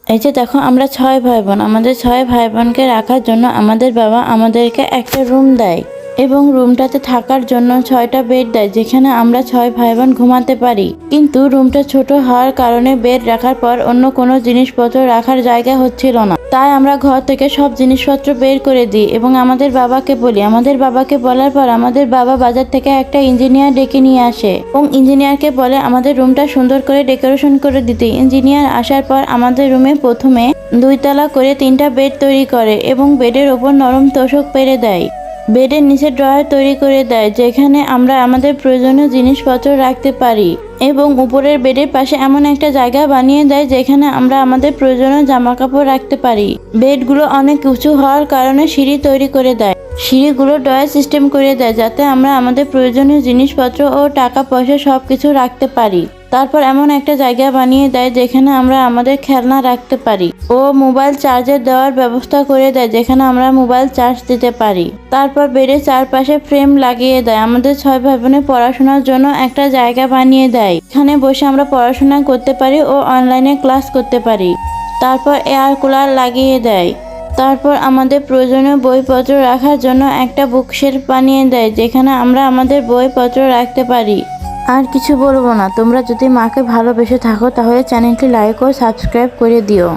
এই যে দেখো, আমরা 6 ভাই বোন। আমাদের 6 ভাই বোনকে রাখার জন্য আমাদের বাবা আমাদেরকে একটা রুম দেয় এবং রুমটাতে থাকার জন্য 6টা বেড দেয়, যেখানে আমরা 6 ভাই বোন ঘুমাতে পারি। কিন্তু রুমটা ছোট হওয়ার কারণে বেড রাখার পর অন্য কোনো জিনিসপত্র রাখার জায়গা হচ্ছিল না। তাই আমরা ঘর থেকে সব জিনিসপত্র বের করে দিই এবং আমাদের বাবাকে বলি। আমাদের বাবাকে বলার পর আমাদের বাবা বাজার থেকে একটা ইঞ্জিনিয়ার ডেকে নিয়ে আসে এবং ইঞ্জিনিয়ারকে বলে আমাদের রুমটা সুন্দর করে ডেকোরেশন করে দিতে। ইঞ্জিনিয়ার আসার পর আমাদের রুমে প্রথমে 2 তলা করে 3টা বেড তৈরি করে এবং বেডের ওপর নরম তোশক পেরে দেয়। বেডের নিচে ড্রয়ার তৈরি করে দেয়, যেখানে আমরা আমাদের প্রয়োজনীয় জিনিসপত্র রাখতে পারি এবং উপরের বেডের পাশে এমন একটা জায়গা বানিয়ে দেয় যেখানে আমরা আমাদের প্রয়োজনীয় জামা কাপড় রাখতে পারি। বেডগুলো অনেক উঁচু হওয়ার কারণে সিঁড়ি তৈরি করে দেয়। সিঁড়িগুলো ড্রয়ার সিস্টেম করে দেয় যাতে আমরা আমাদের প্রয়োজনীয় জিনিসপত্র ও টাকা পয়সা সবকিছু রাখতে পারি। তারপর এমন একটা জায়গা বানিয়ে দেয় যেখানে আমরা আমাদের খেলনা রাখতে পারি ও মোবাইল চার্জার দেওয়ার ব্যবস্থা করে দেয়, যেখানে আমরা মোবাইল চার্জ দিতে পারি। তারপর বেডের চারপাশে ফ্রেম লাগিয়ে দেয়। আমাদের 6 ভাই বোনের পড়াশোনার জন্য একটা জায়গা বানিয়ে দেয়, এখানে বসে আমরা পড়াশোনা করতে পারি ও অনলাইনে ক্লাস করতে পারি। তারপর এয়ার কুলার লাগিয়ে দেয়। তারপর আমাদের প্রয়োজনীয় বইপত্র রাখার জন্য একটা বুকশেলফ বানিয়ে দেয়, যেখানে আমরা আমাদের বইপত্র রাখতে পারি। আর কিছু বলবো না। তোমরা যদি মাকে ভালোবেসে থাকো তাহলে চ্যানেলটি লাইক ও সাবস্ক্রাইব করে দিও।